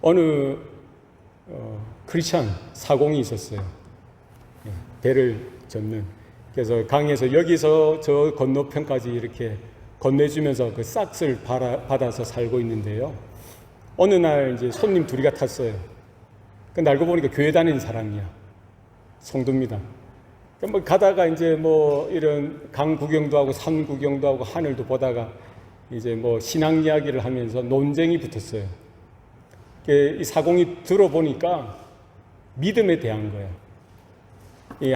어느 크리스찬 사공이 있었어요. 배를 젓는. 그래서 강에서 여기서 저 건너편까지 이렇게 건네주면서 그 싹스를 받아서 살고 있는데요. 어느 날 이제 손님 둘이가 탔어요. 알고 보니까 교회 다니는 사람이야. 성도입니다. 뭐 가다가 이제 뭐 이런 강 구경도 하고 산 구경도 하고 하늘도 보다가 이제 뭐 신앙 이야기를 하면서 논쟁이 붙었어요. 이 사공이 들어보니까 믿음에 대한 거예요.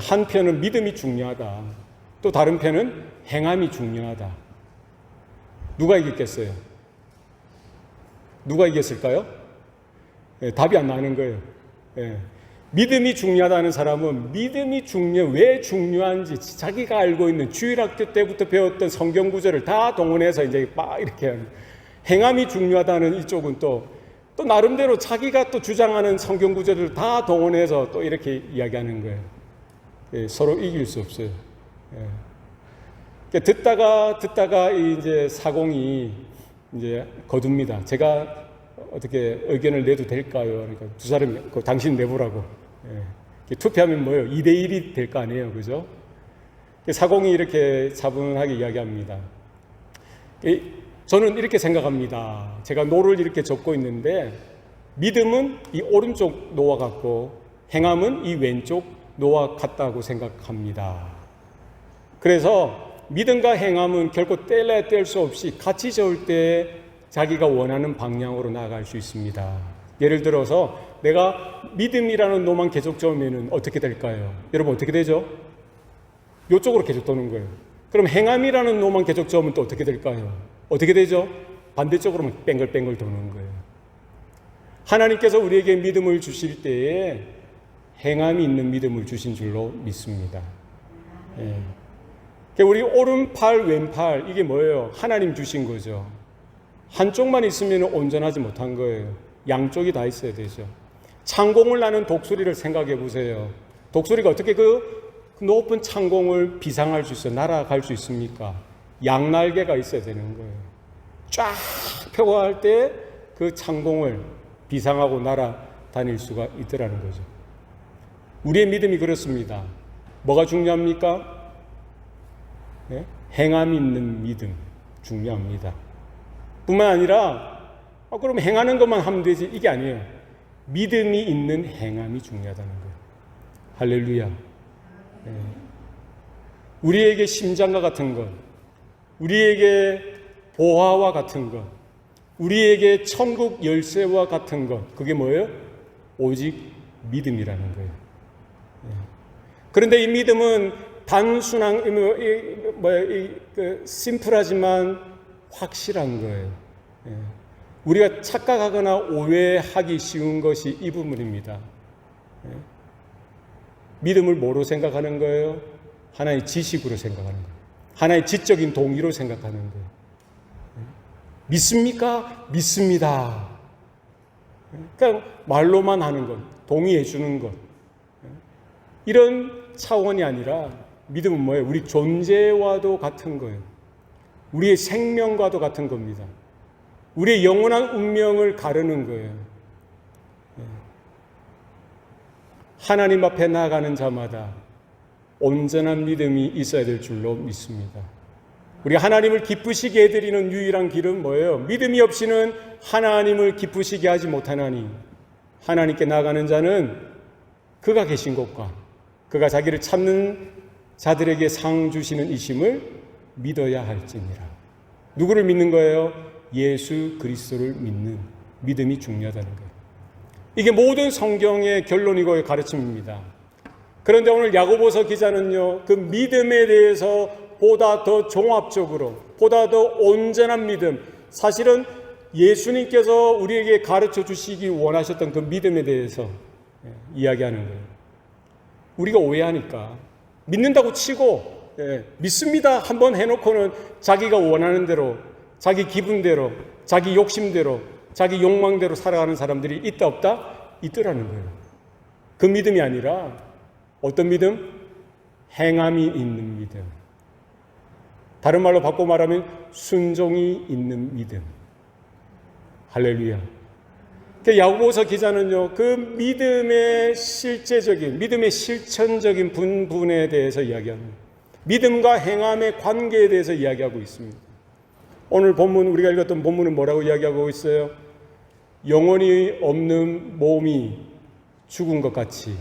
한 편은 믿음이 중요하다. 또 다른 편은 행함이 중요하다. 누가 이겼겠어요? 누가 이겼을까요? 답이 안 나는 거예요. 믿음이 중요하다는 사람은 믿음이 왜 중요한지 자기가 알고 있는 주일학교 때부터 배웠던 성경 구절을 다 동원해서 이제 막 이렇게 하는. 행함이 중요하다는 이쪽은 또 나름대로 자기가 또 주장하는 성경 구절을 다 동원해서 또 이렇게 이야기하는 거예요. 서로 이길 수 없어요. 듣다가 이제 사공이 이제 거둡니다. 제가 어떻게 의견을 내도 될까요? 그러니까 두 사람이 당신 내보라고. 투표하면 뭐예요? 2대1이 될 거 아니에요, 그죠? 사공이 이렇게 차분하게 이야기합니다. 저는 이렇게 생각합니다. 제가 노를 이렇게 접고 있는데 믿음은 이 오른쪽 노와 같고 행함은 이 왼쪽 노와 같다고 생각합니다. 그래서 믿음과 행함은 결코 뗄래야 뗄 수 없이 같이 저을 때 자기가 원하는 방향으로 나아갈 수 있습니다. 예를 들어서 내가 믿음이라는 노만 계속 저으면 어떻게 될까요? 여러분 어떻게 되죠? 이쪽으로 계속 도는 거예요. 그럼 행함이라는 노만 계속 저으면 또 어떻게 될까요? 어떻게 되죠? 반대쪽으로만 뺑글뺑글 도는 거예요. 하나님께서 우리에게 믿음을 주실 때에 행함이 있는 믿음을 주신 줄로 믿습니다. 우리 오른팔, 왼팔 이게 뭐예요? 하나님 주신 거죠. 한쪽만 있으면 온전하지 못한 거예요. 양쪽이 다 있어야 되죠. 창공을 나는 독수리를 생각해 보세요. 독수리가 어떻게 그 높은 창공을 비상할 수 있어요? 날아갈 수 있습니까? 양날개가 있어야 되는 거예요. 쫙 펴고 할 때 그 창공을 비상하고 날아다닐 수가 있더라는 거죠. 우리의 믿음이 그렇습니다. 뭐가 중요합니까? 행함이 있는 믿음 중요합니다. 뿐만 아니라 그럼 행하는 것만 하면 되지 이게 아니에요. 믿음이 있는 행함이 중요하다는 거예요. 할렐루야. 우리에게 심장과 같은 것, 우리에게 보화와 같은 것, 우리에게 천국 열쇠와 같은 것, 그게 뭐예요? 오직 믿음이라는 거예요. 그런데 이 믿음은 단순한, 심플하지만 확실한 거예요. 우리가 착각하거나 오해하기 쉬운 것이 이 부분입니다. 믿음을 뭐로 생각하는 거예요? 하나의 지식으로 생각하는 거예요. 하나의 지적인 동의로 생각하는 거예요. 믿습니까? 믿습니다. 그러니까 말로만 하는 것, 동의해 주는 것. 이런 차원이 아니라 믿음은 뭐예요? 우리 존재와도 같은 거예요. 우리의 생명과도 같은 겁니다. 우리의 영원한 운명을 가르는 거예요. 하나님 앞에 나아가는 자마다 온전한 믿음이 있어야 될 줄로 믿습니다. 우리 하나님을 기쁘시게 해드리는 유일한 길은 뭐예요? 믿음이 없이는 하나님을 기쁘시게 하지 못하나니 하나님께 나아가는 자는 그가 계신 곳과 그가 자기를 찾는 자들에게 상 주시는 이심을 믿어야 할지니라. 누구를 믿는 거예요? 예수 그리스도를 믿는 믿음이 중요하다는 거예요. 이게 모든 성경의 결론이고 가르침입니다. 그런데 오늘 야고보서 기자는요, 그 믿음에 대해서 보다 더 종합적으로, 보다 더 온전한 믿음, 사실은 예수님께서 우리에게 가르쳐 주시기 원하셨던 그 믿음에 대해서 이야기하는 거예요. 우리가 오해하니까 믿는다고 치고 믿습니다 한번 해놓고는 자기가 원하는 대로, 자기 기분대로, 자기 욕심대로, 자기 욕망대로 살아가는 사람들이 있다 없다? 있더라는 거예요. 그 믿음이 아니라 어떤 믿음? 행함이 있는 믿음. 다른 말로 바꿔 말하면 순종이 있는 믿음. 할렐루야. 야고보서 기자는요, 그 믿음의 실제적인, 믿음의 실천적인 부분에 대해서 이야기합니다. 믿음과 행함의 관계에 대해서 이야기하고 있습니다. 오늘 본문, 우리가 읽었던 본문은 뭐라고 이야기하고 있어요? 영혼이 없는 몸이 죽은 것 같이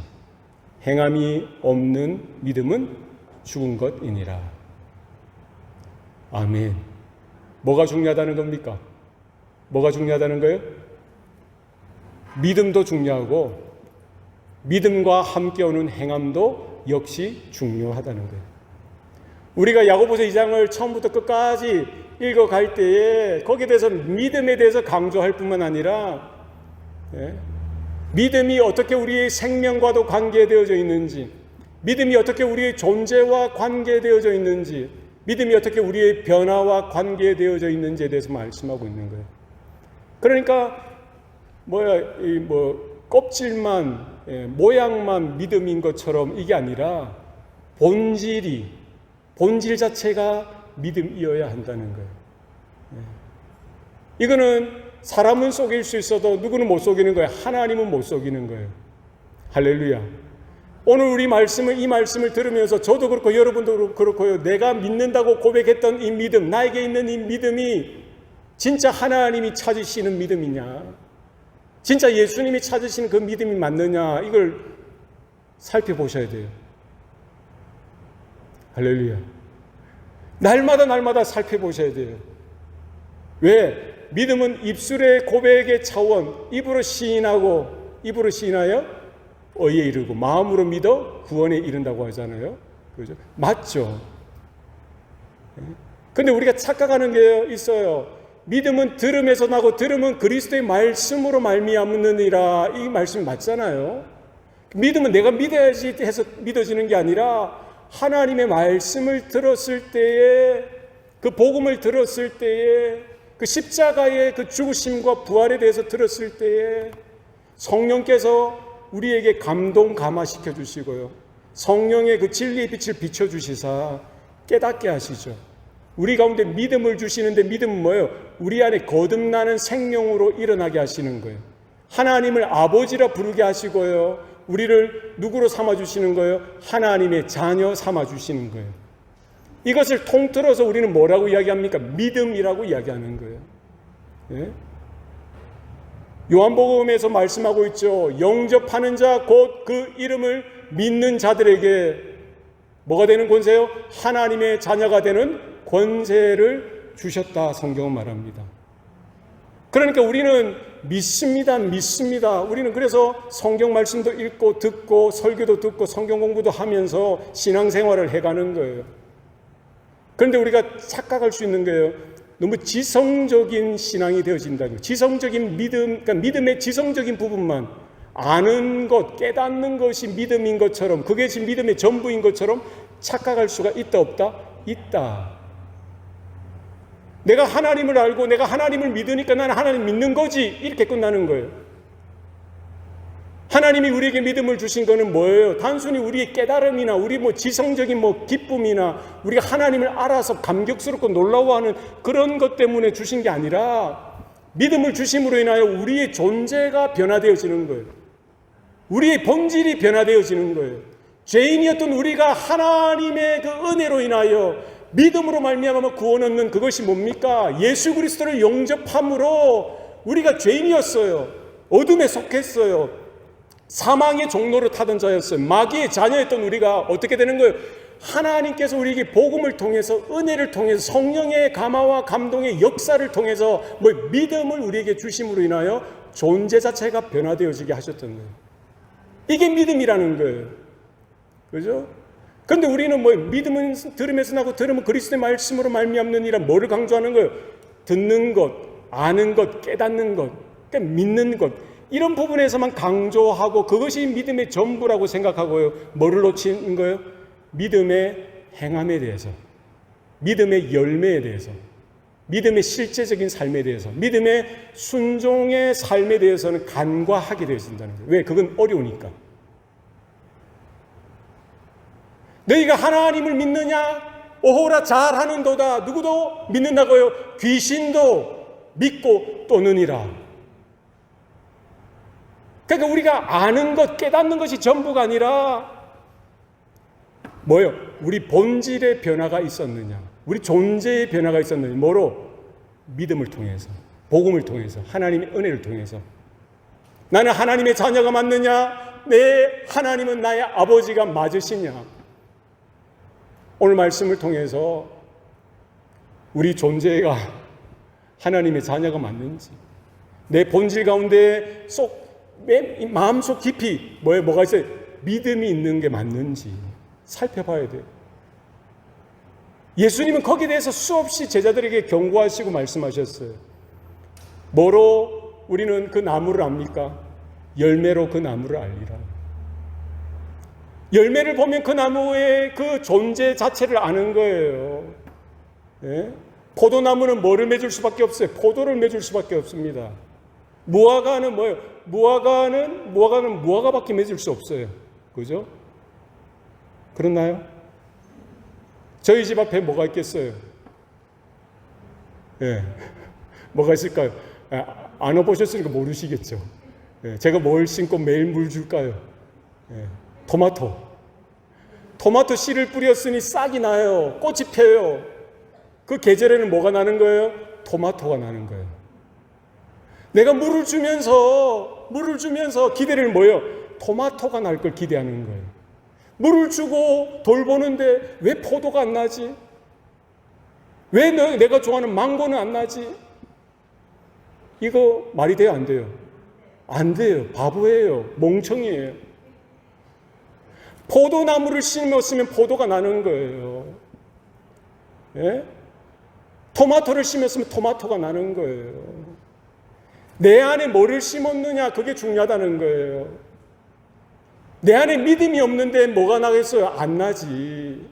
행함이 없는 믿음은 죽은 것이니라. 아멘. 뭐가 중요하다는 겁니까? 뭐가 중요하다는 거예요? 믿음도 중요하고 믿음과 함께 오는 행함도 역시 중요하다는 거예요. 우리가 야고보서 2장을 처음부터 끝까지 읽어갈 때에 거기에 대해서 믿음에 대해서 강조할 뿐만 아니라 믿음이 어떻게 우리의 생명과도 관계되어져 있는지, 믿음이 어떻게 우리의 존재와 관계되어져 있는지, 믿음이 어떻게 우리의 변화와 관계되어져 있는지에 대해서 말씀하고 있는 거예요. 그러니까 껍질만, 모양만 믿음인 것처럼 이게 아니라 본질 자체가 믿음이어야 한다는 거예요. 이거는 사람은 속일 수 있어도 누구는 못 속이는 거예요. 하나님은 못 속이는 거예요. 할렐루야. 오늘 이 말씀을 들으면서 저도 그렇고 여러분도 그렇고요. 내가 믿는다고 고백했던 이 믿음, 나에게 있는 이 믿음이 진짜 하나님이 찾으시는 믿음이냐, 진짜 예수님이 찾으시는 그 믿음이 맞느냐, 이걸 살펴보셔야 돼요. 할렐루야. 날마다 살펴보셔야 돼요. 왜? 믿음은 입술의 고백의 차원, 입으로 시인하여 의에 이르고 마음으로 믿어 구원에 이른다고 하잖아요. 그죠? 맞죠? 근데 우리가 착각하는 게 있어요. 믿음은 들음에서 나고 들음은 그리스도의 말씀으로 말미암느니라. 이 말씀이 맞잖아요. 믿음은 내가 믿어야지 해서 믿어지는 게 아니라 하나님의 말씀을 들었을 때에, 그 복음을 들었을 때에, 그 십자가의 그 죽으심과 부활에 대해서 들었을 때에 성령께서 우리에게 감화시켜 주시고요, 성령의 그 진리의 빛을 비춰주시사 깨닫게 하시죠. 우리 가운데 믿음을 주시는데, 믿음은 뭐예요? 우리 안에 거듭나는 생명으로 일어나게 하시는 거예요. 하나님을 아버지라 부르게 하시고요, 우리를 누구로 삼아주시는 거예요? 하나님의 자녀 삼아주시는 거예요. 이것을 통틀어서 우리는 뭐라고 이야기합니까? 믿음이라고 이야기하는 거예요. 예? 요한복음에서 말씀하고 있죠. 영접하는 자 곧 그 이름을 믿는 자들에게 뭐가 되는 권세요? 하나님의 자녀가 되는 권세를 주셨다, 성경은 말합니다. 그러니까 우리는 믿습니다. 우리는 그래서 성경 말씀도 읽고 듣고 설교도 듣고 성경 공부도 하면서 신앙생활을 해가는 거예요. 그런데 우리가 착각할 수 있는 거예요. 너무 지성적인 신앙이 되어진다는 거예요. 지성적인 믿음, 그러니까 믿음의 지성적인 부분만 아는 것, 깨닫는 것이 믿음인 것처럼, 그것이 믿음의 전부인 것처럼 착각할 수가 있다 없다? 있다. 내가 하나님을 알고 내가 하나님을 믿으니까 나는 하나님 믿는 거지, 이렇게 끝나는 거예요. 하나님이 우리에게 믿음을 주신 거는 뭐예요? 단순히 우리의 깨달음이나 우리 지성적인 기쁨이나 우리가 하나님을 알아서 감격스럽고 놀라워하는 그런 것 때문에 주신 게 아니라 믿음을 주심으로 인하여 우리의 존재가 변화되어지는 거예요. 우리의 본질이 변화되어지는 거예요. 죄인이었던 우리가 하나님의 그 은혜로 인하여 믿음으로 말미암아 구원 얻는 그것이 뭡니까? 예수 그리스도를 영접함으로 우리가 죄인이었어요. 어둠에 속했어요. 사망의 종로를 타던 자였어요. 마귀의 자녀였던 우리가 어떻게 되는 거예요? 하나님께서 우리에게 복음을 통해서, 은혜를 통해서, 성령의 감화와 감동의 역사를 통해서 믿음을 우리에게 주심으로 인하여 존재 자체가 변화되어지게 하셨던 거예요. 이게 믿음이라는 거예요. 그죠? 그런데 우리는 믿음은 들음에서 나고 들음은 그리스도의 말씀으로 말미암느니라. 뭐를 강조하는 거예요? 듣는 것, 아는 것, 깨닫는 것, 그러니까 믿는 것, 이런 부분에서만 강조하고 그것이 믿음의 전부라고 생각하고요. 뭐를 놓치는 거예요? 믿음의 행함에 대해서, 믿음의 열매에 대해서, 믿음의 실제적인 삶에 대해서, 믿음의 순종의 삶에 대해서는 간과하게 되어진다는 거예요. 왜? 그건 어려우니까. 너희가 하나님을 믿느냐? 오호라 잘하는도다. 누구도 믿는다고요? 귀신도 믿고 또느니라. 그러니까 우리가 아는 것, 깨닫는 것이 전부가 아니라 뭐예요? 우리 본질의 변화가 있었느냐, 우리 존재의 변화가 있었느냐. 뭐로? 믿음을 통해서, 복음을 통해서, 하나님의 은혜를 통해서. 나는 하나님의 자녀가 맞느냐? 내 하나님은 나의 아버지가 맞으시냐? 오늘 말씀을 통해서 우리 존재가 하나님의 자녀가 맞는지, 내 본질 가운데 마음속 깊이 뭐가 있어요? 믿음이 있는 게 맞는지 살펴봐야 돼요. 예수님은 거기에 대해서 수없이 제자들에게 경고하시고 말씀하셨어요. 뭐로 우리는 그 나무를 압니까? 열매로 그 나무를 알리라. 열매를 보면 그 나무의 그 존재 자체를 아는 거예요. 예? 포도나무는 뭐를 맺을 수밖에 없어요? 포도를 맺을 수밖에 없습니다. 무화과는 뭐예요? 무화과는 무화과밖에 맺을 수 없어요. 그죠? 그렇나요? 저희 집 앞에 뭐가 있겠어요? 예. 뭐가 있을까요? 안 와보셨으니까 모르시겠죠. 예. 제가 뭘 심고 매일 물 줄까요? 예. 토마토 씨를 뿌렸으니 싹이 나요. 꽃이 펴요. 그 계절에는 뭐가 나는 거예요? 토마토가 나는 거예요. 내가 물을 주면서 기대를 뭐예요? 토마토가 날 걸 기대하는 거예요. 물을 주고 돌보는데 왜 포도가 안 나지? 왜 내가 좋아하는 망고는 안 나지? 이거 말이 돼요, 안 돼요? 안 돼요. 바보예요. 멍청이에요. 포도나무를 심었으면 포도가 나는 거예요. 예? 토마토를 심었으면 토마토가 나는 거예요. 내 안에 뭐를 심었느냐, 그게 중요하다는 거예요. 내 안에 믿음이 없는데 뭐가 나겠어요? 안 나지.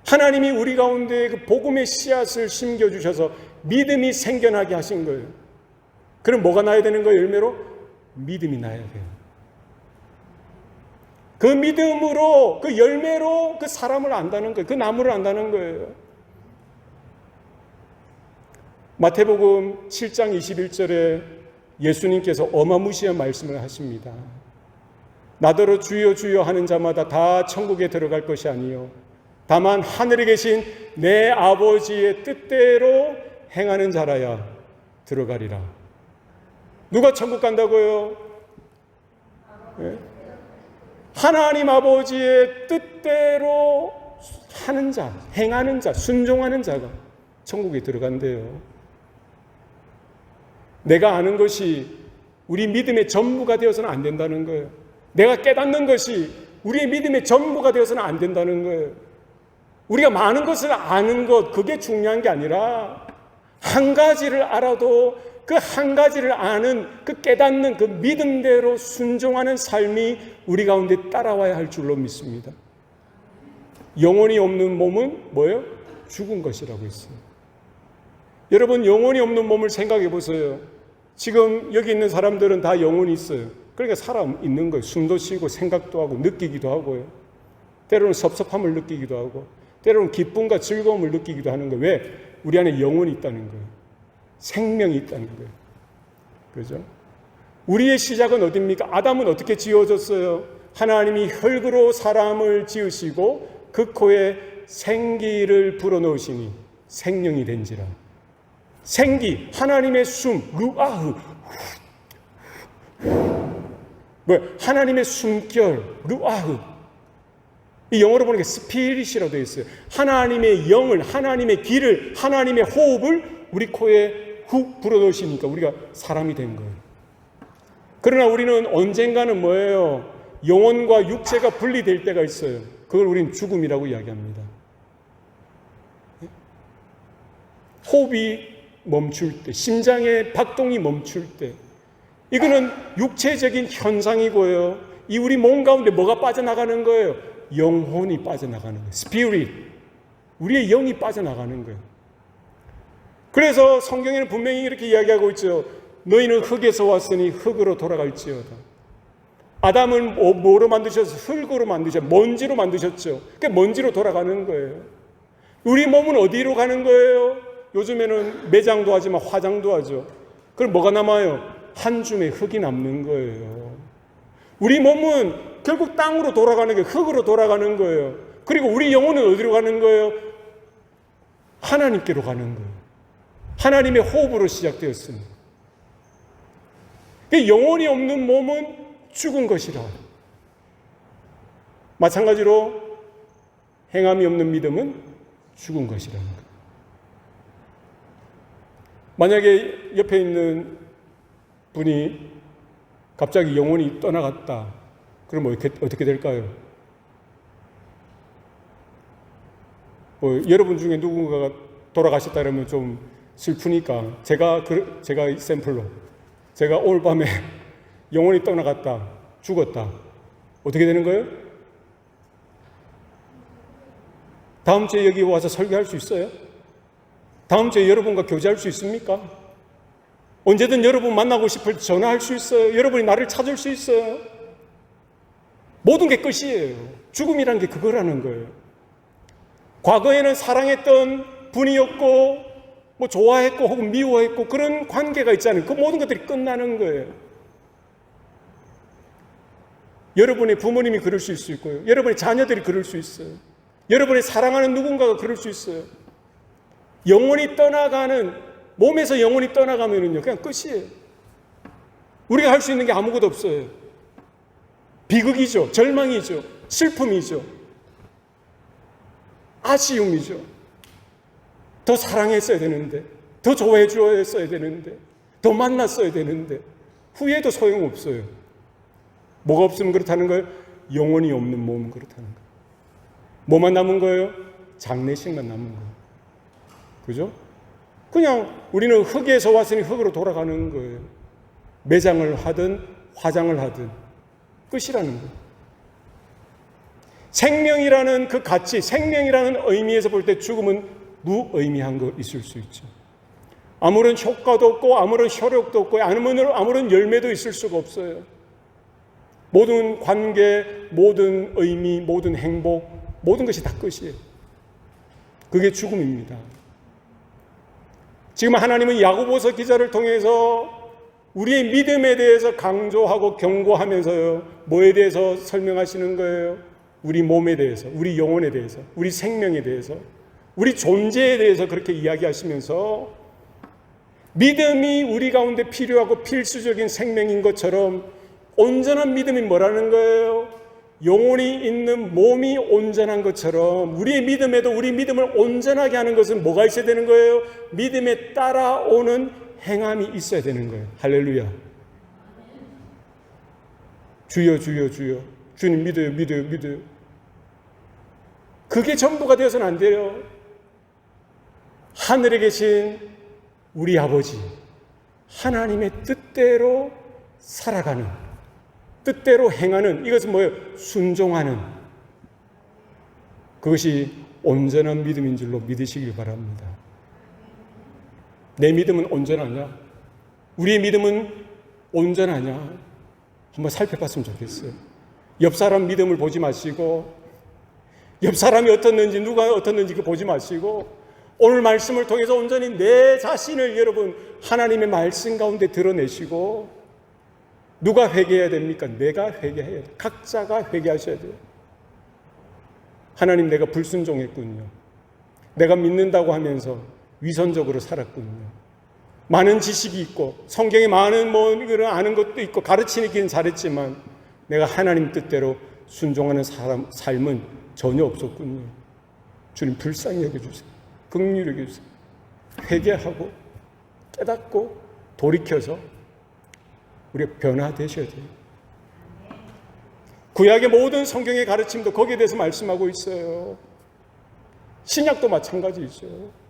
하나님이 우리 가운데 그 복음의 씨앗을 심겨주셔서 믿음이 생겨나게 하신 거예요. 그럼 뭐가 나야 되는 거예요? 열매로? 믿음이 나야 돼요. 그 믿음으로, 그 열매로 그 사람을 안다는 거예요. 그 나무를 안다는 거예요. 마태복음 7장 21절에 예수님께서 어마무시한 말씀을 하십니다. 나더러 주여 주여 하는 자마다 다 천국에 들어갈 것이 아니요 다만 하늘에 계신 내 아버지의 뜻대로 행하는 자라야 들어가리라. 누가 천국 간다고요? 네? 하나님 아버지의 뜻대로 하는 자, 행하는 자, 순종하는 자가 천국에 들어간대요. 내가 아는 것이 우리 믿음의 전부가 되어서는 안 된다는 거예요. 내가 깨닫는 것이 우리의 믿음의 전부가 되어서는 안 된다는 거예요. 우리가 많은 것을 아는 것, 그게 중요한 게 아니라 한 가지를 알아도 그 한 가지를 아는, 그 깨닫는 그 믿음대로 순종하는 삶이 우리 가운데 따라와야 할 줄로 믿습니다. 영혼이 없는 몸은 뭐예요? 죽은 것이라고 했어요. 여러분, 영혼이 없는 몸을 생각해 보세요. 지금 여기 있는 사람들은 다 영혼이 있어요. 그러니까 살아 있는 거예요. 숨도 쉬고 생각도 하고 느끼기도 하고요. 때로는 섭섭함을 느끼기도 하고 때로는 기쁨과 즐거움을 느끼기도 하는 거예요. 왜? 우리 안에 영혼이 있다는 거예요. 생명이 있다는 거예요. 그죠? 우리의 시작은 어디입니까? 아담은 어떻게 지어졌어요? 하나님이 흙으로 사람을 지으시고 그 코에 생기를 불어넣으시니 생명이 된지라. 생기, 하나님의 숨, 루아흐. 하나님의 숨결, 루아흐. 이 영어로 보니까 스피릿이라고 되어 있어요. 하나님의 영을, 하나님의 기를, 하나님의 호흡을 우리 코에 훅 불어넣으시니까 우리가 사람이 된 거예요. 그러나 우리는 언젠가는 뭐예요? 영혼과 육체가 분리될 때가 있어요. 그걸 우리는 죽음이라고 이야기합니다. 호흡이 멈출 때, 심장의 박동이 멈출 때, 이거는 육체적인 현상이고요. 이 우리 몸 가운데 뭐가 빠져나가는 거예요? 영혼이 빠져나가는 거예요. 스피릿. 우리의 영이 빠져나가는 거예요. 그래서 성경에는 분명히 이렇게 이야기하고 있죠. 너희는 흙에서 왔으니 흙으로 돌아갈지어다. 아담은 뭐로 만드셨어요? 흙으로 만드셨죠. 먼지로 만드셨죠. 그러니까 먼지로 돌아가는 거예요. 우리 몸은 어디로 가는 거예요? 요즘에는 매장도 하지만 화장도 하죠. 그럼 뭐가 남아요? 한 줌의 흙이 남는 거예요. 우리 몸은 결국 땅으로 돌아가는 게 흙으로 돌아가는 거예요. 그리고 우리 영혼은 어디로 가는 거예요? 하나님께로 가는 거예요. 하나님의 호흡으로 시작되었습니다. 영혼이 없는 몸은 죽은 것이라. 마찬가지로 행함이 없는 믿음은 죽은 것이라는 거예요. 만약에 옆에 있는 분이 갑자기 영혼이 떠나갔다. 그럼 어떻게 될까요? 여러분 중에 누군가가 돌아가셨다 그러면 좀 슬프니까 제가 샘플로 제가 오늘 밤에 영혼이 떠나갔다, 죽었다. 어떻게 되는 거예요? 다음 주에 여기 와서 설교할 수 있어요? 다음 주에 여러분과 교제할 수 있습니까? 언제든 여러분 만나고 싶을 때 전화할 수 있어요. 여러분이 나를 찾을 수 있어요. 모든 게 끝이에요. 죽음이란 게 그거라는 거예요. 과거에는 사랑했던 분이었고 좋아했고 혹은 미워했고 그런 관계가 있잖아요. 그 모든 것들이 끝나는 거예요. 여러분의 부모님이 그럴 수 있을 거예요. 여러분의 자녀들이 그럴 수 있어요. 여러분의 사랑하는 누군가가 그럴 수 있어요. 영혼이 떠나가는, 몸에서 영혼이 떠나가면은요, 그냥 끝이에요. 우리가 할 수 있는 게 아무것도 없어요. 비극이죠. 절망이죠. 슬픔이죠. 아쉬움이죠. 더 사랑했어야 되는데, 더 좋아해 주었어야 되는데, 더 만났어야 되는데, 후회도 소용없어요. 뭐가 없으면 그렇다는 거예요? 영혼이 없는 몸은 그렇다는 거예요. 뭐만 남은 거예요? 장례식만 남은 거예요. 그죠? 그냥 우리는 흙에서 왔으니 흙으로 돌아가는 거예요. 매장을 하든 화장을 하든 끝이라는 거예요. 생명이라는 그 가치, 생명이라는 의미에서 볼 때 죽음은 무의미한 거 있을 수 있죠. 아무런 효과도 없고 아무런 효력도 없고 아무런 열매도 있을 수가 없어요. 모든 관계, 모든 의미, 모든 행복, 모든 것이 다 끝이에요. 그게 죽음입니다. 지금 하나님은 야고보서 기자를 통해서 우리의 믿음에 대해서 강조하고 경고하면서요, 뭐에 대해서 설명하시는 거예요? 우리 몸에 대해서, 우리 영혼에 대해서, 우리 생명에 대해서, 우리 존재에 대해서 그렇게 이야기하시면서 믿음이 우리 가운데 필요하고 필수적인 생명인 것처럼 온전한 믿음이 뭐라는 거예요? 영혼이 있는 몸이 온전한 것처럼 우리의 믿음에도 우리 믿음을 온전하게 하는 것은 뭐가 있어야 되는 거예요? 믿음에 따라오는 행함이 있어야 되는 거예요. 할렐루야. 주여 주여 주여, 주님 믿어요 믿어요 믿어요. 그게 전부가 되어서는 안 돼요. 하늘에 계신 우리 아버지 하나님의 뜻대로 살아가는, 뜻대로 행하는, 이것은 뭐예요? 순종하는, 그것이 온전한 믿음인 줄로 믿으시길 바랍니다. 내 믿음은 온전하냐? 우리의 믿음은 온전하냐? 한번 살펴봤으면 좋겠어요. 옆 사람 믿음을 보지 마시고, 옆 사람이 어떻는지, 누가 어떻는지 그 보지 마시고, 오늘 말씀을 통해서 온전히 내 자신을 여러분 하나님의 말씀 가운데 드러내시고, 누가 회개해야 됩니까? 내가 회개해야 돼요. 각자가 회개하셔야 돼요. 하나님, 내가 불순종했군요. 내가 믿는다고 하면서 위선적으로 살았군요. 많은 지식이 있고 성경에 많은 아는 것도 있고 가르치긴 잘했지만 내가 하나님 뜻대로 순종하는 삶은 전혀 없었군요. 주님 불쌍히 여겨주세요. 긍휼히 여겨주세요. 회개하고 깨닫고 돌이켜서 우리가 변화되셔야 돼요. 구약의 모든 성경의 가르침도 거기에 대해서 말씀하고 있어요. 신약도 마찬가지죠.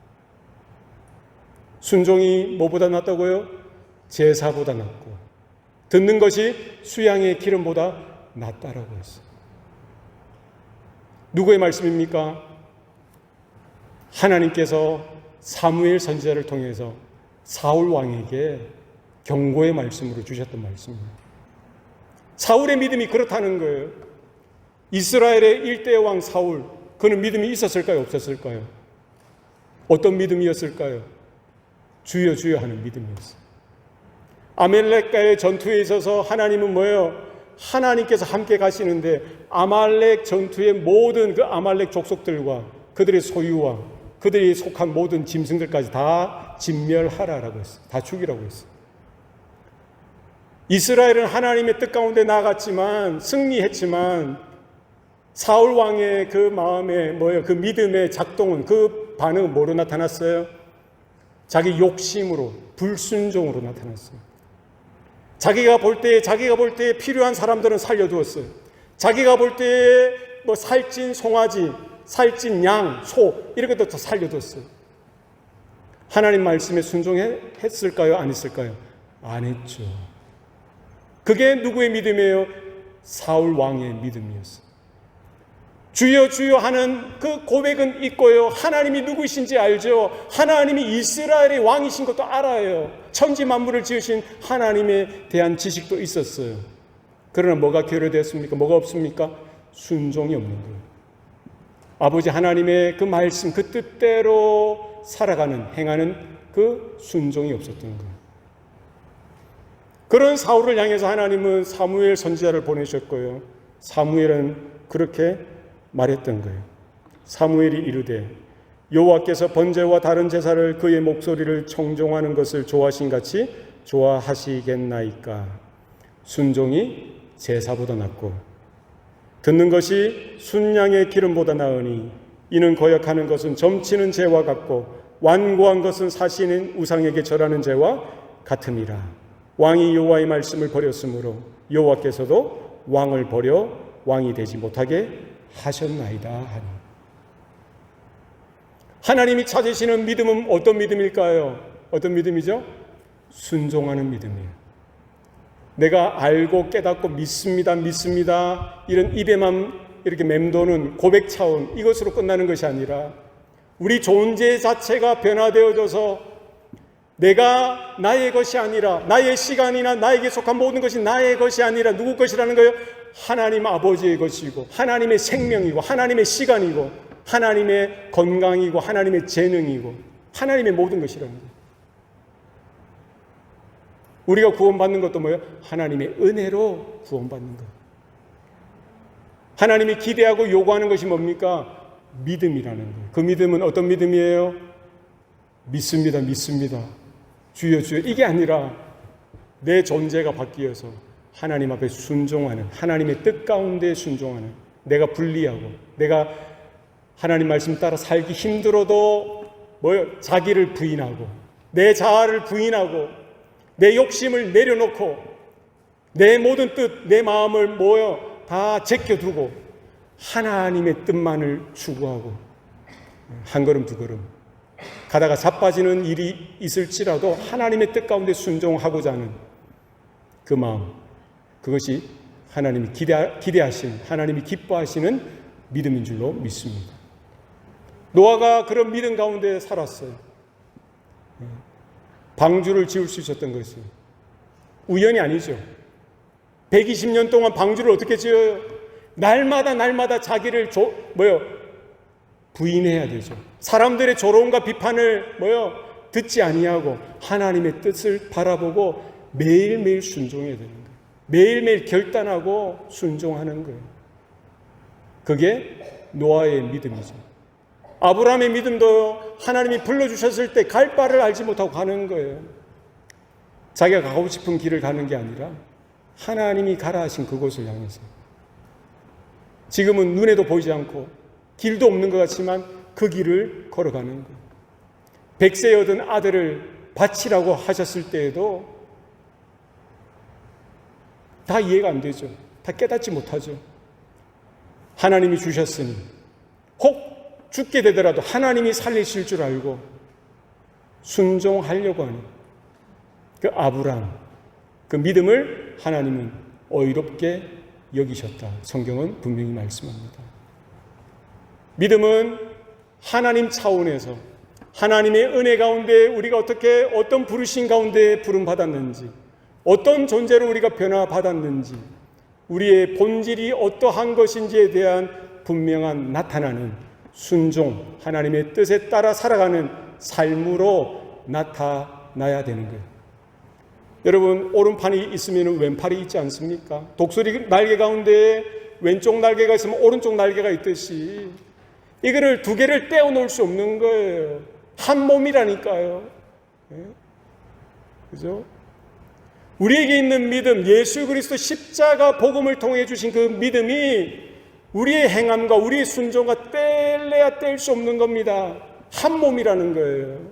순종이 뭐보다 낫다고요? 제사보다 낫고 듣는 것이 수양의 기름보다 낫다라고 했어요. 누구의 말씀입니까? 하나님께서 사무엘 선지자를 통해서 사울 왕에게 경고의 말씀으로 주셨던 말씀입니다. 사울의 믿음이 그렇다는 거예요. 이스라엘의 일대 왕 사울, 그는 믿음이 있었을까요? 없었을까요? 어떤 믿음이었을까요? 주여 주여 하는 믿음이었어요. 아말렉과의 전투에 있어서 하나님은 뭐예요? 하나님께서 함께 가시는데 아말렉 전투의 모든 그 아말렉 족속들과 그들의 소유와 그들이 속한 모든 짐승들까지 다 진멸하라라고 했어요. 다 죽이라고 했어요. 이스라엘은 하나님의 뜻 가운데 나아갔지만 승리했지만 사울 왕의 그 마음에 뭐예요? 그 믿음의 작동은 그 반응은 뭐로 나타났어요? 자기 욕심으로 불순종으로 나타났어요. 자기가 볼 때에 필요한 사람들은 살려두었어요. 자기가 볼 때에 뭐 살찐 송아지, 살찐 양, 소 이런 것도 다 살려뒀어요. 하나님 말씀에 순종했을까요? 안 했을까요? 안 했죠. 그게 누구의 믿음이에요? 사울 왕의 믿음이었어요. 주여 주여 하는 그 고백은 있고요. 하나님이 누구이신지 알죠. 하나님이 이스라엘의 왕이신 것도 알아요. 천지 만물을 지으신 하나님에 대한 지식도 있었어요. 그러나 뭐가 결여되었습니까? 뭐가 없습니까? 순종이 없는 거예요. 아버지 하나님의 그 말씀, 그 뜻대로 살아가는, 행하는 그 순종이 없었던 거예요. 그런 사울을 향해서 하나님은 사무엘 선지자를 보내셨고요. 사무엘은 그렇게 말했던 거예요. 사무엘이 이르되 여호와께서 번제와 다른 제사를 그의 목소리를 청종하는 것을 좋아하신 같이 좋아하시겠나이까. 순종이 제사보다 낫고 듣는 것이 순양의 기름보다 나으니 이는 거역하는 것은 점치는 죄와 같고 완고한 것은 사시는 우상에게 절하는 죄와 같음이라. 왕이 여호와의 말씀을 버렸으므로 여호와께서도 왕을 버려 왕이 되지 못하게 하셨나이다 하니. 하나님이 찾으시는 믿음은 어떤 믿음일까요? 어떤 믿음이죠? 순종하는 믿음이에요. 내가 알고 깨닫고 믿습니다 이런 입에만 이렇게 맴도는 고백 차원, 이것으로 끝나는 것이 아니라 우리 존재 자체가 변화되어져서 내가 나의 것이 아니라, 나의 시간이나 나에게 속한 모든 것이 나의 것이 아니라 누구 것이라는 거예요? 하나님 아버지의 것이고 하나님의 생명이고 하나님의 시간이고 하나님의 건강이고 하나님의 재능이고 하나님의 모든 것이라는 거예요. 우리가 구원받는 것도 뭐예요? 하나님의 은혜로 구원받는 것. 하나님이 기대하고 요구하는 것이 뭡니까? 믿음이라는 거예요. 그 믿음은 어떤 믿음이에요? 믿습니다. 주여 주여, 이게 아니라 내 존재가 바뀌어서 하나님 앞에 순종하는, 하나님의 뜻 가운데 순종하는, 내가 불리하고 내가 하나님 말씀 따라 살기 힘들어도 뭐요? 자기를 부인하고 내 자아를 부인하고 내 욕심을 내려놓고 내 모든 뜻, 내 마음을 뭐요? 다 제껴두고 하나님의 뜻만을 추구하고 한 걸음 두 걸음 가다가 자빠지는 일이 있을지라도 하나님의 뜻 가운데 순종하고자 하는 그 마음, 그것이 하나님이 기대하시는, 하나님이 기뻐하시는 믿음인 줄로 믿습니다. 노아가 그런 믿음 가운데 살았어요. 방주를 지을 수 있었던 것은 우연이 아니죠. 120년 동안 방주를 어떻게 지어요? 날마다 자기를 부인해야 되죠. 사람들의 조롱과 비판을 듣지 아니하고 하나님의 뜻을 바라보고 매일매일 순종해야 되는 거예요. 매일매일 결단하고 순종하는 거예요. 그게 노아의 믿음이죠. 아브라함의 믿음도 하나님이 불러주셨을 때 갈 바를 알지 못하고 가는 거예요. 자기가 가고 싶은 길을 가는 게 아니라 하나님이 가라 하신 그곳을 향해서. 지금은 눈에도 보이지 않고 길도 없는 것 같지만 그 길을 걸어가는 거예요. 백세 얻은 아들을 바치라고 하셨을 때에도 다 이해가 안 되죠. 다 깨닫지 못하죠. 하나님이 주셨으니 혹 죽게 되더라도 하나님이 살리실 줄 알고 순종하려고 하는 그 아브라함, 그 믿음을 하나님은 어이롭게 여기셨다. 성경은 분명히 말씀합니다. 믿음은 하나님 차원에서 하나님의 은혜 가운데 우리가 어떤 부르심 가운데 부름받았는지, 어떤 존재로 우리가 변화받았는지, 우리의 본질이 어떠한 것인지에 대한 분명한 나타나는 순종, 하나님의 뜻에 따라 살아가는 삶으로 나타나야 되는 거예요. 여러분, 오른팔이 있으면 왼팔이 있지 않습니까? 독수리 날개 가운데 왼쪽 날개가 있으면 오른쪽 날개가 있듯이 이거를 두 개를 떼어 놓을 수 없는 거예요. 한 몸이라니까요. 그죠? 우리에게 있는 믿음, 예수 그리스도 십자가 복음을 통해 주신 그 믿음이 우리의 행함과 우리의 순종과 뗄래야 뗄 수 없는 겁니다. 한 몸이라는 거예요.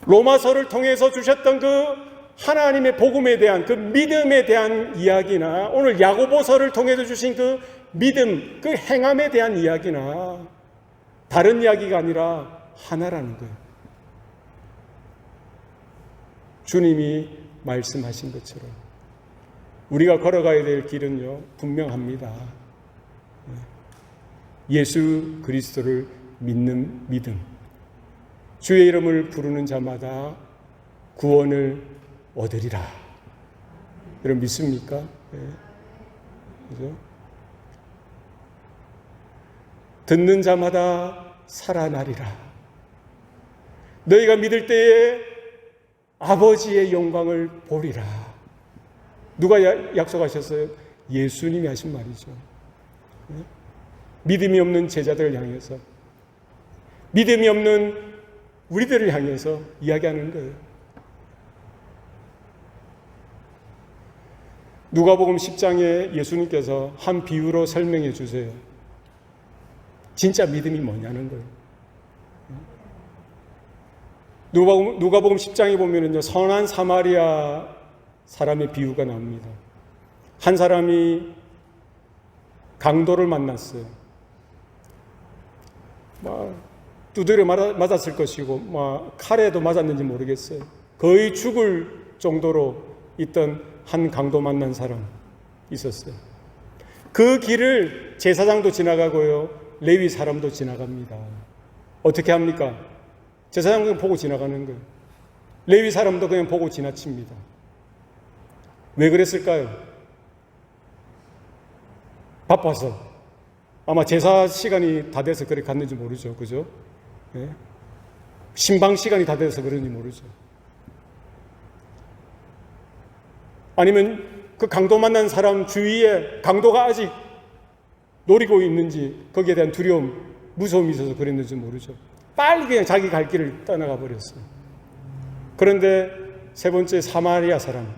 로마서를 통해서 주셨던 그 하나님의 복음에 대한 그 믿음에 대한 이야기나 오늘 야고보서를 통해서 주신 그 믿음, 그 행함에 대한 이야기나 다른 이야기가 아니라 하나라는 거예요. 주님이 말씀하신 것처럼 우리가 걸어가야 될 길은요 분명합니다. 예수 그리스도를 믿는 믿음, 주의 이름을 부르는 자마다 구원을 얻으리라. 여러분 믿습니까? 그죠? 듣는 자마다 살아나리라. 너희가 믿을 때에 아버지의 영광을 보리라. 누가 약속하셨어요? 예수님이 하신 말이죠. 믿음이 없는 제자들을 향해서, 믿음이 없는 우리들을 향해서 이야기하는 거예요. 누가복음 10장에 예수님께서 한 비유로 설명해 주세요. 진짜 믿음이 뭐냐는 거예요. 누가복음 10장에 보면은요, 선한 사마리아 사람의 비유가 나옵니다. 한 사람이 강도를 만났어요. 두드려 맞았을 것이고, 칼에도 맞았는지 모르겠어요. 거의 죽을 정도로 있던 한 강도 만난 사람 있었어요. 그 길을 제사장도 지나가고요, 레위 사람도 지나갑니다. 어떻게 합니까? 제사장도 그냥 보고 지나가는 거예요. 레위 사람도 그냥 보고 지나칩니다. 왜 그랬을까요? 바빠서. 아마 제사 시간이 다 돼서 그렇게 갔는지 모르죠. 그죠? 네? 신방 시간이 다 돼서 그런지 모르죠. 아니면 그 강도 만난 사람 주위에 강도가 아직 노리고 있는지 거기에 대한 두려움, 무서움이 있어서 그랬는지 모르죠. 빨리 그냥 자기 갈 길을 떠나가 버렸어요. 그런데 세 번째 사마리아 사람.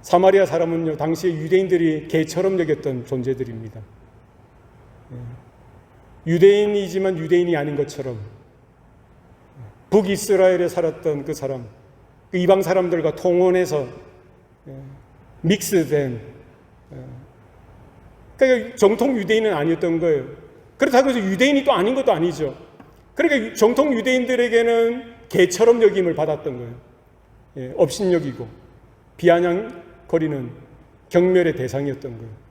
사마리아 사람은요, 당시에 유대인들이 개처럼 여겼던 존재들입니다. 유대인이지만 유대인이 아닌 것처럼 북이스라엘에 살았던 그 사람, 그 이방 사람들과 통혼해서 믹스된, 그러니까 정통 유대인은 아니었던 거예요. 그렇다고 해서 유대인이 또 아닌 것도 아니죠. 그러니까 정통 유대인들에게는 개처럼 여김을 받았던 거예요. 업신여기고 비아냥거리는 경멸의 대상이었던 거예요.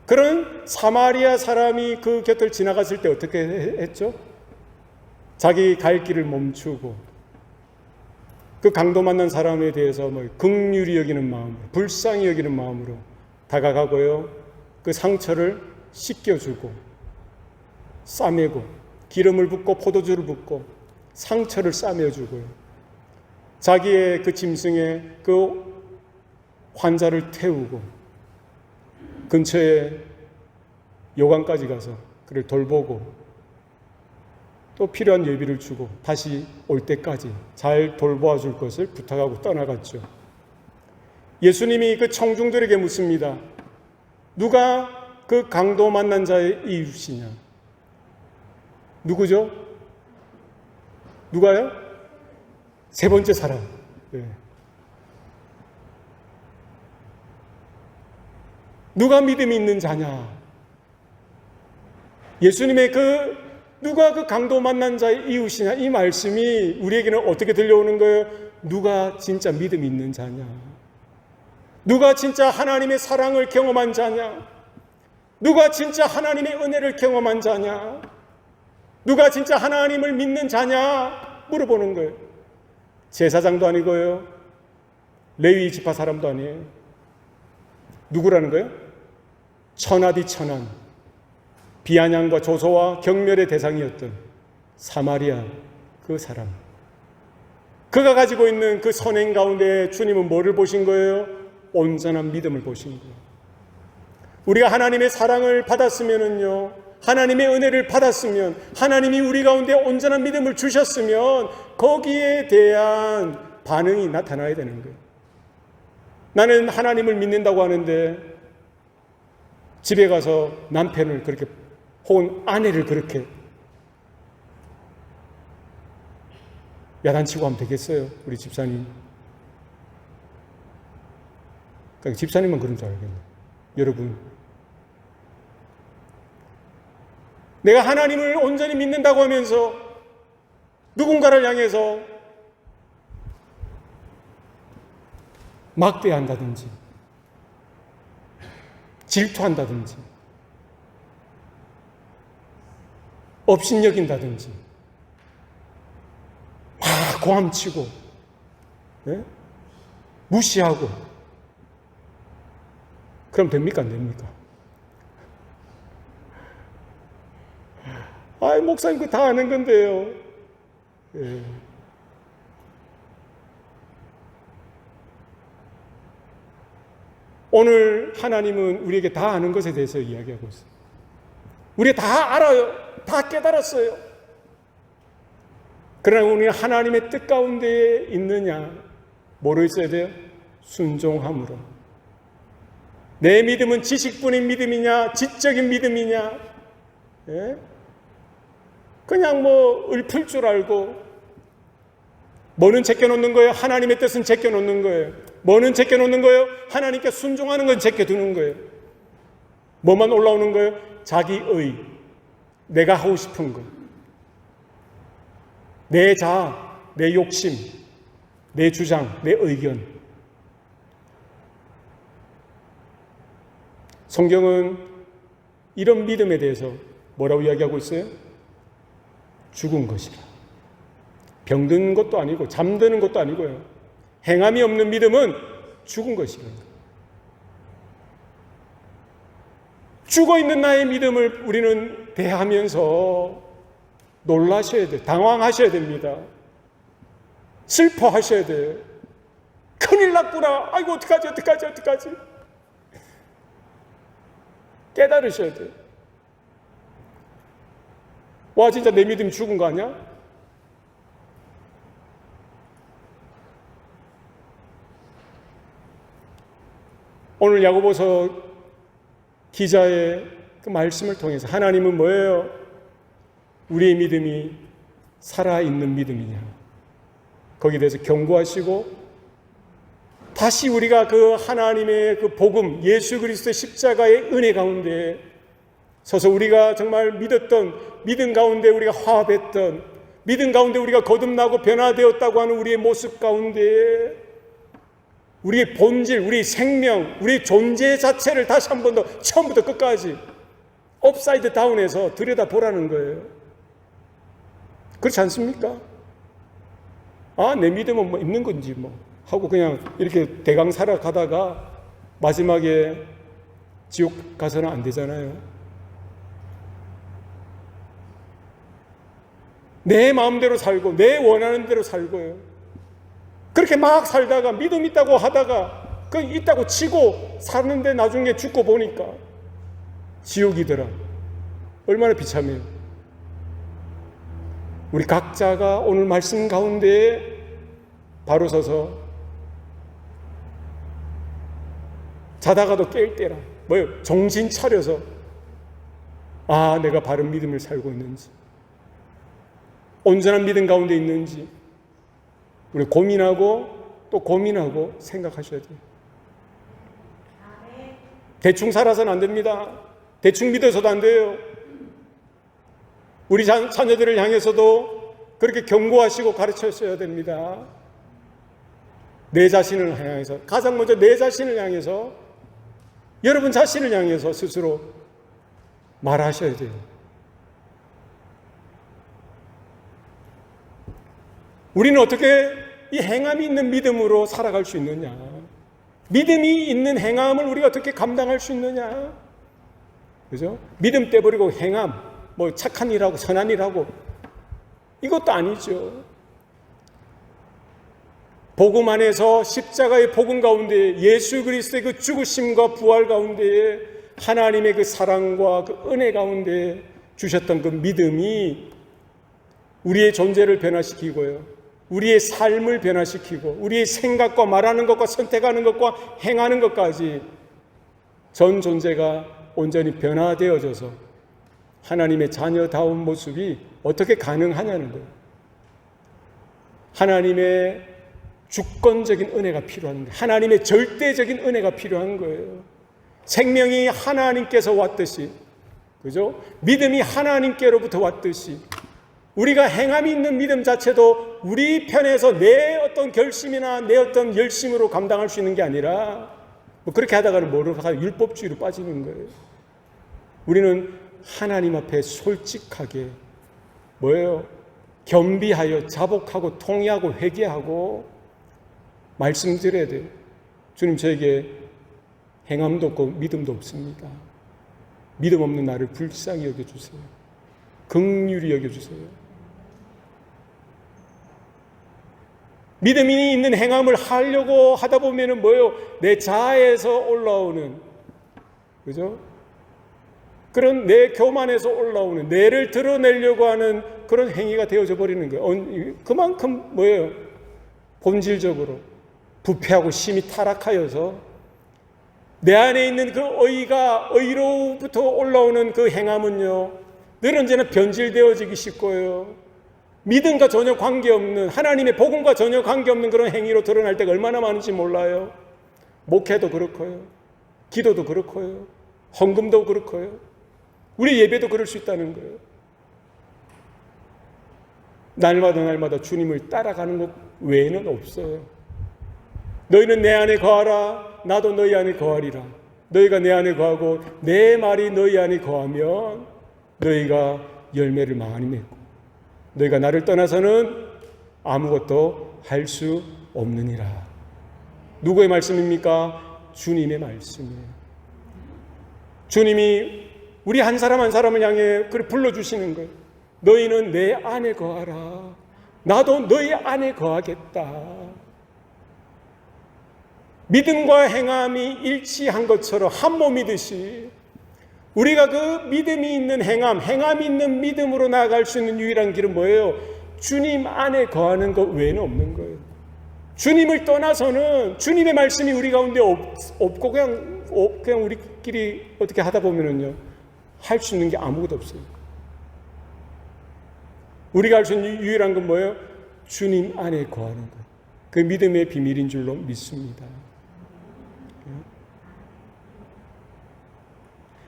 그런 사마리아 사람이 그 곁을 지나갔을 때 어떻게 했죠? 자기 갈 길을 멈추고 그 강도 만난 사람에 대해서 긍휼히 여기는 마음으로, 불쌍히 여기는 마음으로 다가가고요, 그 상처를 씻겨주고 싸매고 기름을 붓고 포도주를 붓고 상처를 싸매주고요, 자기의 그 짐승에 그 환자를 태우고 근처에 요강까지 가서 그를 돌보고 또 필요한 예비를 주고 다시 올 때까지 잘 돌보아 줄 것을 부탁하고 떠나갔죠. 예수님이 그 청중들에게 묻습니다. 누가 그 강도 만난 자의 이웃이냐? 누구죠? 누가요? 세 번째 사람. 네. 누가 믿음이 있는 자냐? 예수님의 누가 그 강도 만난 자의 이웃이냐? 이 말씀이 우리에게는 어떻게 들려오는 거예요? 누가 진짜 믿음이 있는 자냐? 누가 진짜 하나님의 사랑을 경험한 자냐? 누가 진짜 하나님의 은혜를 경험한 자냐? 누가 진짜 하나님을 믿는 자냐? 물어보는 거예요. 제사장도 아니고요, 레위 지파 사람도 아니에요. 누구라는 거예요? 천하디 천한, 비아냥과 조소와 경멸의 대상이었던 사마리아 그 사람, 그가 가지고 있는 그 선행 가운데 주님은 뭐를 보신 거예요? 온전한 믿음을 보신 거예요. 우리가 하나님의 사랑을 받았으면은요, 하나님의 은혜를 받았으면, 하나님이 우리 가운데 온전한 믿음을 주셨으면 거기에 대한 반응이 나타나야 되는 거예요. 나는 하나님을 믿는다고 하는데 집에 가서 남편을 그렇게 혹은 아내를 그렇게 야단치고 하면 되겠어요? 우리 집사님. 그러니까 집사님만 그런 줄 알겠네. 여러분, 내가 하나님을 온전히 믿는다고 하면서 누군가를 향해서 막대한다든지 질투한다든지 업신여긴다든지 막 고함치고, 네? 무시하고 그럼 됩니까? 안 됩니까? 아이, 목사님 그거 다 아는 건데요. 예. 오늘 하나님은 우리에게 다 아는 것에 대해서 이야기하고 있어요. 우리 다 알아요. 다 깨달았어요. 그러나 우리는 하나님의 뜻 가운데에 있느냐? 뭐로 있어야 돼요? 순종함으로. 내 믿음은 지식뿐인 믿음이냐? 지적인 믿음이냐? 예? 그냥 뭐 읊을 줄 알고, 뭐는 제껴놓는 거예요? 하나님의 뜻은 제껴놓는 거예요. 뭐는 제껴놓는 거예요? 하나님께 순종하는 건 제껴두는 거예요. 뭐만 올라오는 거예요? 자기의, 내가 하고 싶은 것, 내 자아, 내 욕심, 내 주장, 내 의견. 성경은 이런 믿음에 대해서 뭐라고 이야기하고 있어요? 죽은 것이라. 병든 것도 아니고 잠드는 것도 아니고요. 행함이 없는 믿음은 죽은 것이라. 죽어있는 나의 믿음을 우리는 대하면서 놀라셔야 돼요. 당황하셔야 됩니다. 슬퍼하셔야 돼요. 큰일 났구나. 아이고 어떡하지. 깨달으셔야 돼요. 와, 진짜 내 믿음이 죽은 거 아니야? 오늘 야고보서 기자의 그 말씀을 통해서 하나님은 뭐예요? 우리의 믿음이 살아있는 믿음이냐, 거기에 대해서 경고하시고, 다시 우리가 그 하나님의 그 복음, 예수 그리스도의 십자가의 은혜 가운데 서서 우리가 정말 믿었던 믿음 가운데 우리가 화합했던, 믿음 가운데 우리가 거듭나고 변화되었다고 하는 우리의 모습 가운데 우리의 본질, 우리의 생명, 우리의 존재 자체를 다시 한 번 더 처음부터 끝까지 업사이드 다운해서 들여다보라는 거예요. 그렇지 않습니까? 아, 내 믿음은 뭐 있는 건지 뭐 하고 그냥 이렇게 대강 살아가다가 마지막에 지옥 가서는 안 되잖아요. 내 마음대로 살고 내 원하는 대로 살고요. 그렇게 막 살다가 믿음 있다고 하다가 그 있다고 치고 사는데 나중에 죽고 보니까 지옥이더라. 얼마나 비참해요. 우리 각자가 오늘 말씀 가운데에 바로 서서 자다가도 깰 때라. 뭐예요? 정신 차려서 아, 내가 바른 믿음을 살고 있는지, 온전한 믿음 가운데 있는지 우리 고민하고 또 고민하고 생각하셔야 돼요. 대충 살아서는 안 됩니다. 대충 믿어서도 안 돼요. 우리 자녀들을 향해서도 그렇게 경고하시고 가르쳐셔야 됩니다. 내 자신을 향해서, 가장 먼저 내 자신을 향해서, 여러분 자신을 향해서 스스로 말하셔야 돼요. 우리는 어떻게 이 행함이 있는 믿음으로 살아갈 수 있느냐? 믿음이 있는 행함을 우리가 어떻게 감당할 수 있느냐? 그죠? 믿음 떼버리고 행함, 뭐 착한 일하고 선한 일하고 이것도 아니죠. 복음 안에서 십자가의 복음 가운데 예수 그리스도의 그 죽으심과 부활 가운데에 하나님의 그 사랑과 그 은혜 가운데 주셨던 그 믿음이 우리의 존재를 변화시키고요, 우리의 삶을 변화시키고 우리의 생각과 말하는 것과 선택하는 것과 행하는 것까지 전 존재가 온전히 변화되어져서 하나님의 자녀다운 모습이 어떻게 가능하냐는 거예요. 하나님의 주권적인 은혜가 필요한 거예요. 하나님의 절대적인 은혜가 필요한 거예요. 생명이 하나님께서 왔듯이, 그죠? 믿음이 하나님께로부터 왔듯이 우리가 행함이 있는 믿음 자체도 우리 편에서 내 어떤 결심이나 내 어떤 열심으로 감당할 수 있는 게 아니라 뭐 그렇게 하다가는 뭐를 율법주의로 빠지는 거예요. 우리는 하나님 앞에 솔직하게 뭐예요? 겸비하여 자복하고 통회하고 회개하고 말씀드려야 돼요. 주님, 저에게 행함도 없고 믿음도 없습니다. 믿음 없는 나를 불쌍히 여겨주세요. 긍휼히 여겨주세요. 믿음이 있는 행함을 하려고 하다 보면은 뭐예요? 내 자아에서 올라오는, 그죠? 그런 내 교만에서 올라오는, 내를 드러내려고 하는 그런 행위가 되어져 버리는 거예요. 그만큼 뭐예요? 본질적으로 부패하고 심히 타락하여서 내 안에 있는 그 의로부터 올라오는 그 행함은요, 늘 언제나 변질되어지기 쉽고요, 믿음과 전혀 관계없는, 하나님의 복음과 전혀 관계없는 그런 행위로 드러날 때가 얼마나 많은지 몰라요. 목회도 그렇고요, 기도도 그렇고요, 헌금도 그렇고요, 우리 예배도 그럴 수 있다는 거예요. 날마다 주님을 따라가는 것 외에는 없어요. 너희는 내 안에 거하라, 나도 너희 안에 거하리라. 너희가 내 안에 거하고 내 말이 너희 안에 거하면 너희가 열매를 많이 맺고 너희가 나를 떠나서는 아무것도 할 수 없느니라. 누구의 말씀입니까? 주님의 말씀이에요. 주님이 우리 한 사람 한 사람을 향해 그렇게 불러주시는 거예요. 너희는 내 안에 거하라, 나도 너희 안에 거하겠다. 믿음과 행함이 일치한 것처럼 한 몸이듯이 우리가 그 믿음이 있는 행함이 있는 믿음으로 나아갈 수 있는 유일한 길은 뭐예요? 주님 안에 거하는 것 외에는 없는 거예요. 주님을 떠나서는 주님의 말씀이 우리 가운데 없고 그냥 우리끼리 어떻게 하다 보면은요, 할 수 있는 게 아무것도 없어요. 우리가 할 수 있는 유일한 건 뭐예요? 주님 안에 거하는 것. 그 믿음의 비밀인 줄로 믿습니다.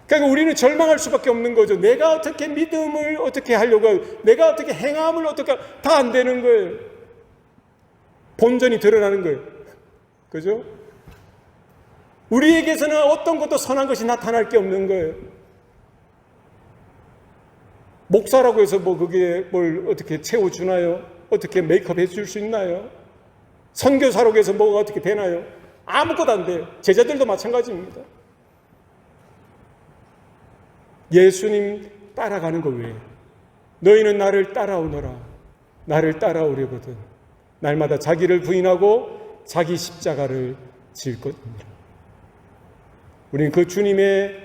그러니까 우리는 절망할 수밖에 없는 거죠. 내가 어떻게 믿음을 어떻게 하려고 해요? 내가 어떻게 행함을 어떻게, 다 안 되는 거예요. 본전이 드러나는 거예요. 그죠? 우리에게서는 어떤 것도 선한 것이 나타날 게 없는 거예요. 목사라고 해서 뭐 그게 뭘 어떻게 채워주나요? 어떻게 메이크업 해줄 수 있나요? 선교사라고 해서 뭐가 어떻게 되나요? 아무것도 안 돼요. 제자들도 마찬가지입니다. 예수님 따라가는 것 외에 너희는 나를 따라오너라. 나를 따라오려거든 날마다 자기를 부인하고 자기 십자가를 질 것입니다. 우리는 그 주님의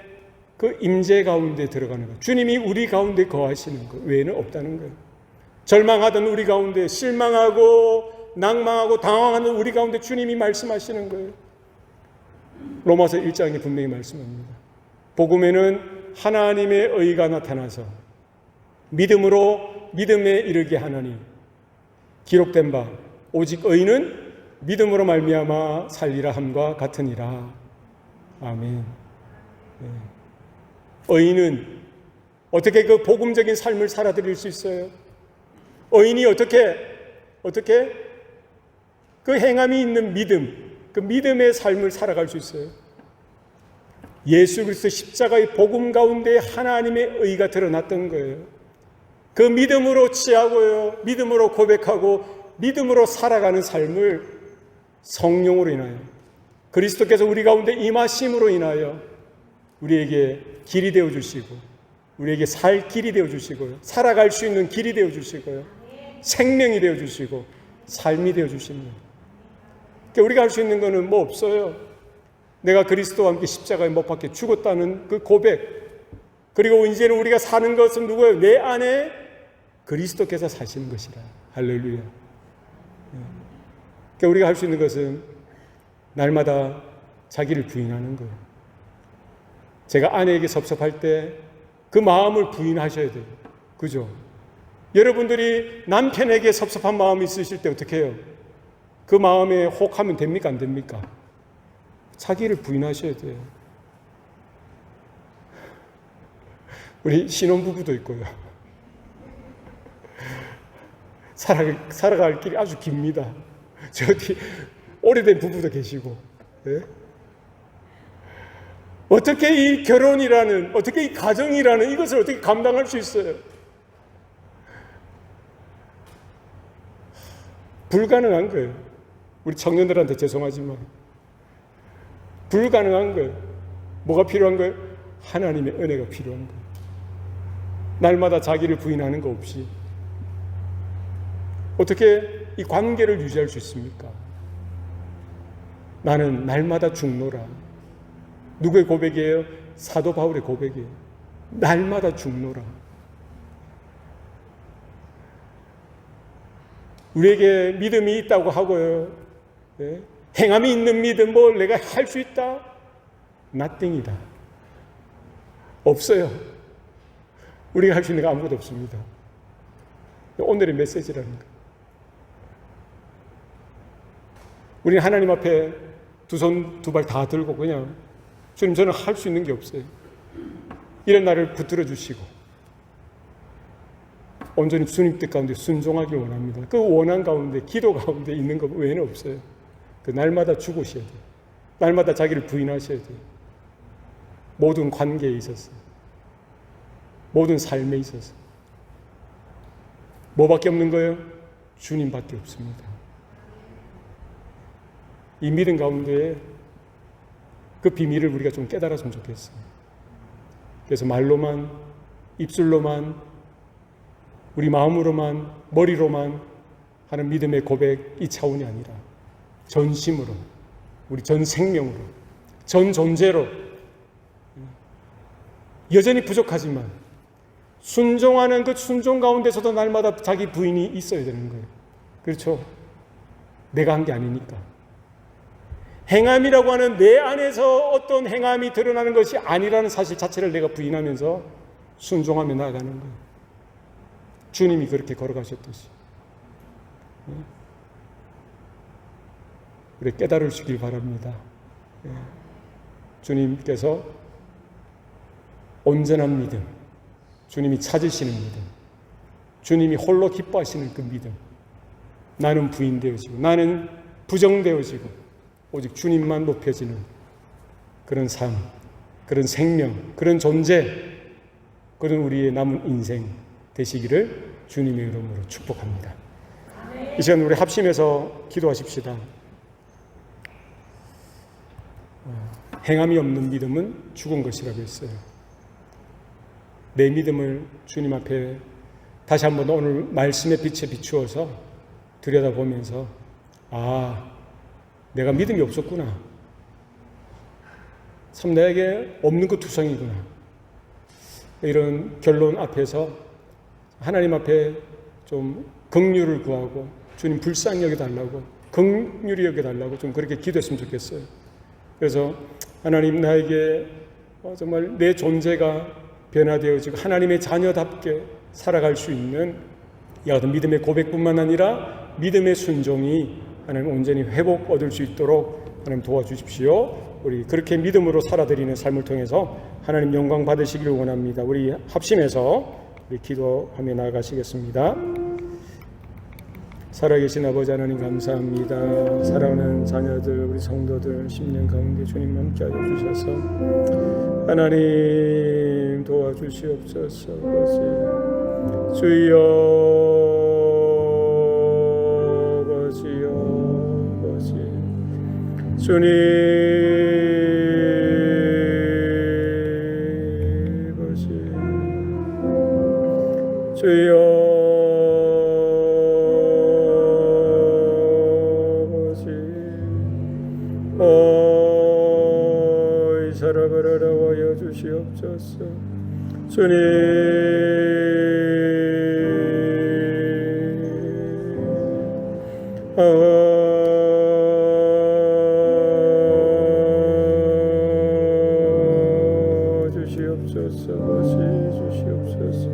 그 임재 가운데 들어가는 것, 주님이 우리 가운데 거하시는 것 외에는 없다는 거예요. 절망하던 우리 가운데, 실망하고 낭망하고 당황하는 우리 가운데 주님이 말씀하시는 거예요. 로마서 1장에 분명히 말씀합니다. 복음에는 하나님의 의가 나타나서 믿음으로 믿음에 이르게 하나니 기록된 바 오직 의는 믿음으로 말미암아 살리라 함과 같으니라. 아멘. 네. 의인은 어떻게 그 복음적인 삶을 살아드릴 수 있어요? 의인이 어떻게 그 행함이 있는 믿음, 그 믿음의 삶을 살아갈 수 있어요? 예수 그리스도 십자가의 복음 가운데 하나님의 의가 드러났던 거예요. 그 믿음으로 취하고요, 믿음으로 고백하고 믿음으로 살아가는 삶을 성령으로 인하여, 그리스도께서 우리 가운데 임하심으로 인하여 우리에게 길이 되어주시고, 우리에게 살 길이 되어주시고요, 살아갈 수 있는 길이 되어주시고요, 생명이 되어주시고 삶이 되어주십니다. 그러니까 우리가 할 수 있는 것은 뭐 없어요. 내가 그리스도와 함께 십자가에 못 박혀 죽었다는 그 고백, 그리고 이제는 우리가 사는 것은 누구예요? 내 안에 그리스도께서 사시는 것이라. 할렐루야. 그러니까 우리가 할 수 있는 것은 날마다 자기를 부인하는 거예요. 제가 아내에게 섭섭할 때 그 마음을 부인하셔야 돼요. 그죠? 여러분들이 남편에게 섭섭한 마음이 있으실 때 어떻게 해요? 그 마음에 혹하면 됩니까? 안 됩니까? 자기를 부인하셔야 돼요. 우리 신혼부부도 있고요. 살아갈 길이 아주 깁니다. 저기 오래된 부부도 계시고. 네? 어떻게 이 결혼이라는, 어떻게 이 가정이라는 이것을 어떻게 감당할 수 있어요? 불가능한 거예요. 우리 청년들한테 죄송하지만 불가능한 거예요. 뭐가 필요한 거예요? 하나님의 은혜가 필요한 거예요. 날마다 자기를 부인하는 거 없이 어떻게 이 관계를 유지할 수 있습니까? 나는 날마다 죽노라. 누구의 고백이에요? 사도 바울의 고백이에요. 날마다 죽노라. 우리에게 믿음이 있다고 하고요. 네? 행함이 있는 믿음, 뭘 내가 할 수 있다? nothing이다. 없어요. 우리가 할 수 있는 거 아무것도 없습니다. 오늘의 메시지라는 거. 우리는 하나님 앞에 두 손 두 발 다 들고 그냥 주님, 저는 할 수 있는 게 없어요. 이런 나를 붙들어 주시고 온전히 주님 뜻 가운데 순종하길 원합니다. 그 원한 가운데, 기도 가운데 있는 것 외에는 없어요. 그 날마다 죽으셔야 돼요. 날마다 자기를 부인하셔야 돼요. 모든 관계에 있어서, 모든 삶에 있어서. 뭐밖에 없는 거예요? 주님밖에 없습니다. 이 믿음 가운데 그 비밀을 우리가 좀 깨달았으면 좋겠어요. 그래서 말로만, 입술로만, 우리 마음으로만, 머리로만 하는 믿음의 고백, 이 차원이 아니라 전심으로, 우리 전 생명으로, 전 존재로, 여전히 부족하지만 순종하는 그 순종 가운데서도 날마다 자기 부인이 있어야 되는 거예요. 그렇죠? 내가 한 게 아니니까. 행함이라고 하는 내 안에서 어떤 행함이 드러나는 것이 아니라는 사실 자체를 내가 부인하면서 순종하며 나아가는 거예요. 주님이 그렇게 걸어가셨듯이. 우리 깨달으시길 바랍니다. 주님께서 온전한 믿음, 주님이 찾으시는 믿음, 주님이 홀로 기뻐하시는 그 믿음, 나는 부인되어지고 나는 부정되어지고 오직 주님만 높여지는 그런 삶, 그런 생명, 그런 존재, 그런 우리의 남은 인생 되시기를 주님의 이름으로 축복합니다. 이 시간 우리 합심해서 기도하십시다. 행함이 없는 믿음은 죽은 것이라고 했어요. 내 믿음을 주님 앞에 다시 한번 오늘 말씀의 빛에 비추어서 들여다보면서 내가 믿음이 없었구나. 참 내게 없는 것 투성이구나. 이런 결론 앞에서 하나님 앞에 좀 긍휼을 구하고 주님 불쌍히 여겨달라고, 긍휼히 여겨달라고 좀 그렇게 기도했으면 좋겠어요. 그래서 하나님, 나에게 정말 내 존재가 변화되어지고 하나님의 자녀답게 살아갈 수 있는 이 같은 믿음의 고백뿐만 아니라 믿음의 순종이 하나님 온전히 회복 얻을 수 있도록 하나님 도와주십시오. 우리 그렇게 믿음으로 살아드리는 삶을 통해서 하나님 영광 받으시기를 원합니다. 우리 합심해서 우리 기도하며 나아가시겠습니다. 살아계신 아버지 하나님 감사합니다. 사랑하는 자녀들, 우리 성도들 10년 가운데 주님 함께하여 주셔서 하나님 도와주시옵소서. 주여 주님, 주여 살아버려라와여 주시옵소서. 주님, 주시옵소서.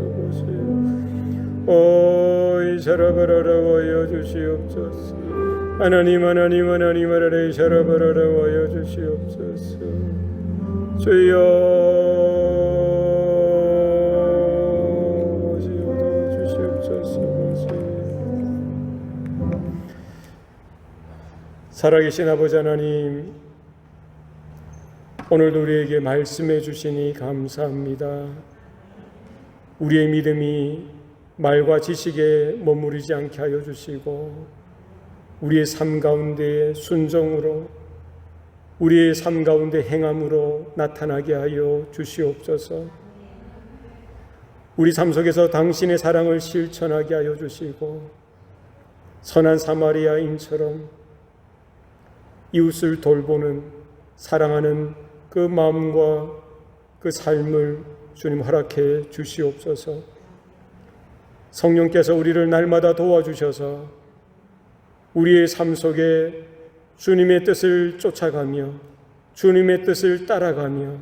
오이 살아버려라와여 주시옵소서. 하나님 아라레 살아버려라와여 주시옵소서. 주여 주시옵소서. 살아계신 아버지 하나님, 오늘도 우리에게 말씀해 주시니 감사합니다. 우리의 믿음이 말과 지식에 머무르지 않게 하여 주시고, 우리의 삶 가운데 순종으로, 우리의 삶 가운데 행함으로 나타나게 하여 주시옵소서. 우리 삶 속에서 당신의 사랑을 실천하게 하여 주시고, 선한 사마리아인처럼 이웃을 돌보는, 사랑하는 그 마음과 그 삶을 주님 허락해 주시옵소서. 성령께서 우리를 날마다 도와주셔서 우리의 삶 속에 주님의 뜻을 쫓아가며 주님의 뜻을 따라가며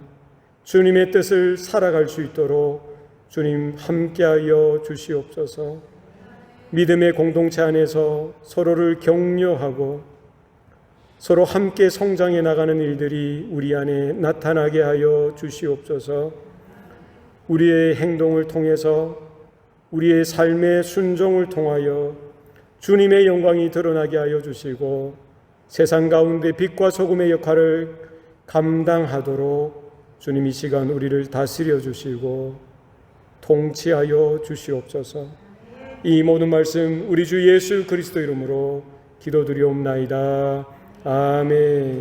주님의 뜻을 살아갈 수 있도록 주님 함께하여 주시옵소서. 믿음의 공동체 안에서 서로를 격려하고 서로 함께 성장해 나가는 일들이 우리 안에 나타나게 하여 주시옵소서. 우리의 행동을 통해서, 우리의 삶의 순종을 통하여 주님의 영광이 드러나게 하여 주시고, 세상 가운데 빛과 소금의 역할을 감당하도록 주님 이 시간 우리를 다스려 주시고 통치하여 주시옵소서. 이 모든 말씀 우리 주 예수 그리스도 이름으로 기도드리옵나이다. 아멘.